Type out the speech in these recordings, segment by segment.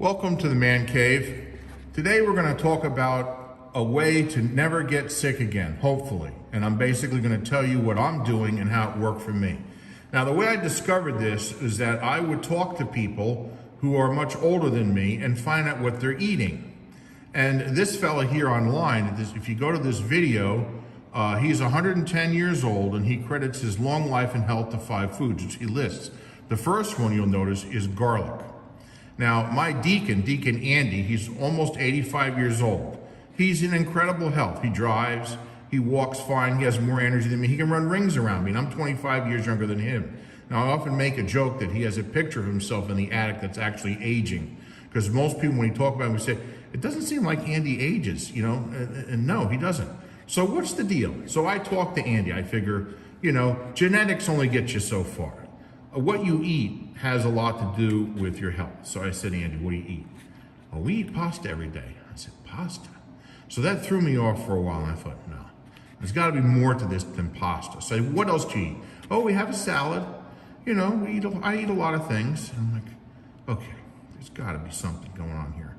Welcome to the Man Cave. Today we're going to talk about a way to never get sick again, hopefully. And I'm basically going to tell you what I'm doing and how it worked for me. Now, the way I discovered this is that I would talk to people who are much older than me and find out what they're eating. And this fella here online, if you go to this video, he's 110 years old and he credits his long life and health to 5 foods, which he lists. The first one you'll notice is garlic. Now, my Deacon Andy, he's almost 85 years old. He's in incredible health. He drives, he walks fine, he has more energy than me. He can run rings around me, and I'm 25 years younger than him. Now, I often make a joke that he has a picture of himself in the attic that's actually aging. Because most people, when you talk about him, we say, it doesn't seem like Andy ages, you know, and no, he doesn't. So what's the deal? So I talk to Andy. I figure, you know, genetics only get you so far. What you eat has a lot to do with your health. So I said, Andy, what do you eat? Well, we eat pasta every day. I said, pasta? So that threw me off for a while, and I thought, no, there's got to be more to this than pasta. So what else do you eat? Oh, we have a salad. You know, I eat a lot of things. And I'm like, okay, there's got to be something going on here.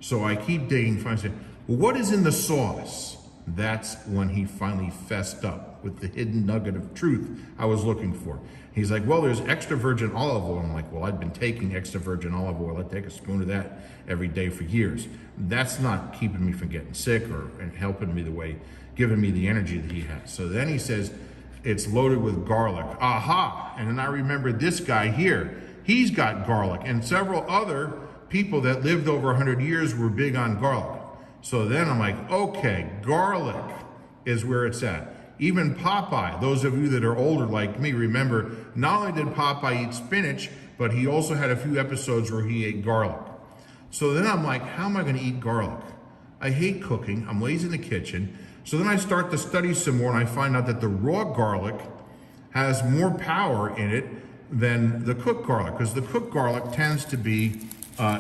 So I keep digging, finally say, well, what is in the sauce? That's when he finally fessed up with the hidden nugget of truth I was looking for. He's like, well, there's extra virgin olive oil. I'm like, well, I've been taking extra virgin olive oil. I take a spoon of that every day for years. That's not keeping me from getting sick or helping me the way, giving me the energy that he has. So then he says, it's loaded with garlic. Aha! And then I remember this guy here. He's got garlic, and several other people that lived over 100 years were big on garlic. So then I'm like, okay, garlic is where it's at. Even Popeye, those of you that are older like me, remember, not only did Popeye eat spinach, but he also had a few episodes where he ate garlic. So then I'm like, how am I going to eat garlic? I hate cooking. I'm lazy in the kitchen. So then I start to study some more, and I find out that the raw garlic has more power in it than the cooked garlic, because the cooked garlic tends to be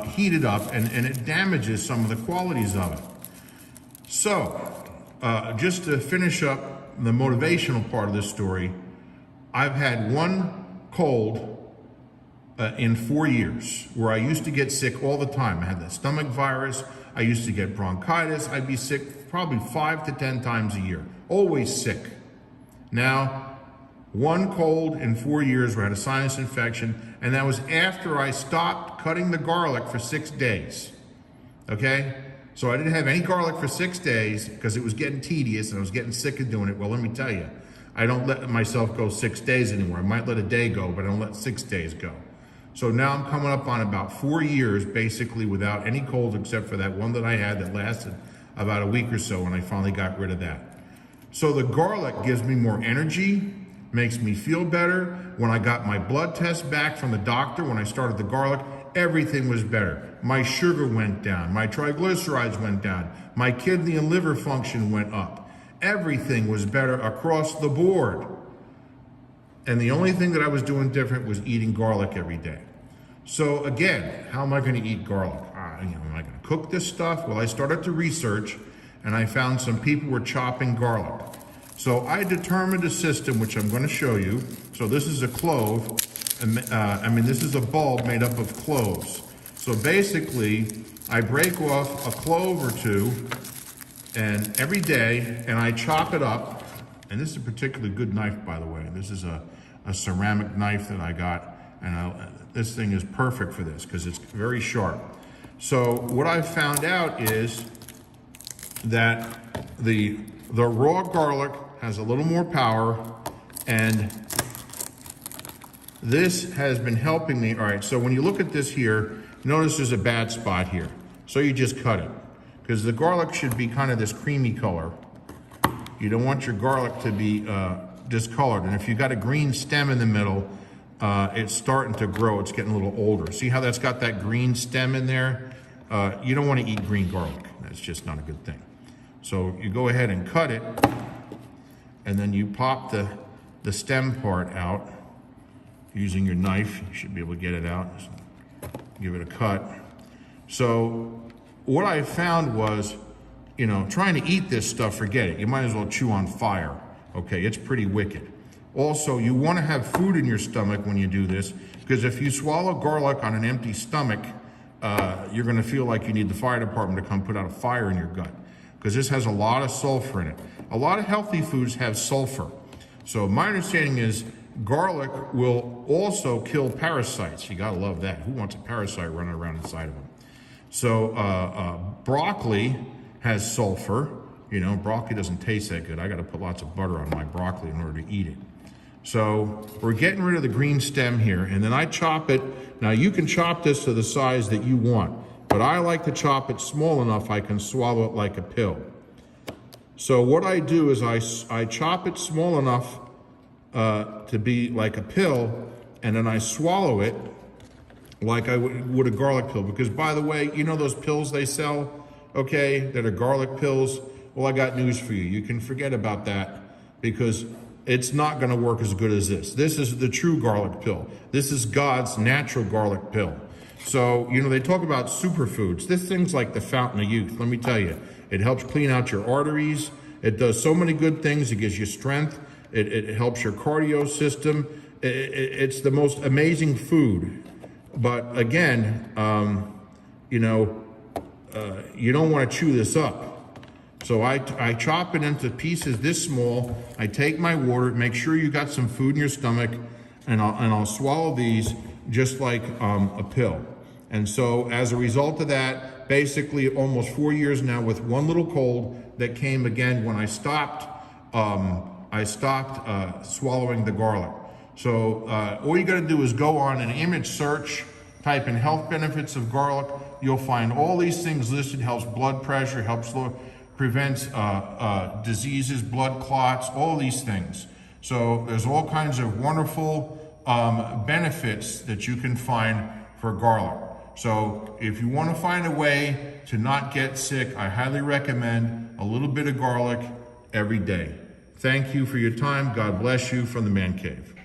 heated up, and it damages some of the qualities of it. So, just to finish up the motivational part of this story, I've had one cold in 4 years, where I used to get sick all the time. I had the stomach virus, I used to get bronchitis, I'd be sick probably 5 to 10 times a year, always sick. Now, one cold in 4 years where I had a sinus infection, and that was after I stopped cutting the garlic for 6 days, okay? So I didn't have any garlic for 6 days because it was getting tedious and I was getting sick of doing it. Well, let me tell you, I don't let myself go 6 days anymore. I might let a day go, but I don't let 6 days go. So now I'm coming up on about 4 years, basically without any colds except for that one that I had that lasted about a week or so, and I finally got rid of that. So the garlic gives me more energy, makes me feel better. When I got my blood test back from the doctor, when I started the garlic, everything was better. My sugar went down, my triglycerides went down, my kidney and liver function went up. Everything was better across the board. And the only thing that I was doing different was eating garlic every day. So again, how am I going to eat garlic? Am I going to cook this stuff? Well, I started to research, and I found some people were chopping garlic. So I determined a system which I'm going to show you. So this is a clove. This is a bulb made up of cloves. So basically, I break off a clove or two and every day, and I chop it up. And this is a particularly good knife, by the way. This is a ceramic knife that I got, and this thing is perfect for this because it's very sharp. So what I found out is that the raw garlic has a little more power, and this has been helping me. All right, so when you look at this here, notice there's a bad spot here. So you just cut it, because the garlic should be kind of this creamy color. You don't want your garlic to be discolored. And if you've got a green stem in the middle, it's starting to grow. It's getting a little older. See how that's got that green stem in there? You don't want to eat green garlic. That's just not a good thing. So you go ahead and cut it, and then you pop the stem part out using your knife. You should be able to get it out. Just give it a cut. So what I found was, you know, trying to eat this stuff, forget it. You might as well chew on fire. Okay, it's pretty wicked. Also, you want to have food in your stomach when you do this, because if you swallow garlic on an empty stomach, you're going to feel like you need the fire department to come put out a fire in your gut, because this has a lot of sulfur in it. A lot of healthy foods have sulfur. So my understanding is garlic will also kill parasites. You gotta love that. Who wants a parasite running around inside of them? So broccoli has sulfur. You know, broccoli doesn't taste that good. I gotta put lots of butter on my broccoli in order to eat it. So we're getting rid of the green stem here, and then I chop it. Now you can chop this to the size that you want, but I like to chop it small enough I can swallow it like a pill. So what I do is I chop it small enough to be like a pill, and then I swallow it like I would a garlic pill. Because by the way, you know those pills they sell, okay, that are garlic pills? Well, I got news for you. You can forget about that, because it's not gonna work as good as this. This is the true garlic pill. This is God's natural garlic pill. So, you know, they talk about superfoods. This thing's like the fountain of youth. Let me tell you, it helps clean out your arteries. It does so many good things. It gives you strength. It helps your cardio system. It's the most amazing food. But again, you know, you don't want to chew this up. So I chop it into pieces this small. I take my water, make sure you got some food in your stomach, and I'll swallow these just like a pill. And so as a result of that, basically almost 4 years now with one little cold that came again when I stopped swallowing the garlic. So all you gotta do is go on an image search, type in health benefits of garlic. You'll find all these things listed. Helps blood pressure, prevents diseases, blood clots, all these things. So there's all kinds of wonderful benefits that you can find for garlic. So if you want to find a way to not get sick, I highly recommend a little bit of garlic every day. Thank you for your time. God bless you from the Man Cave.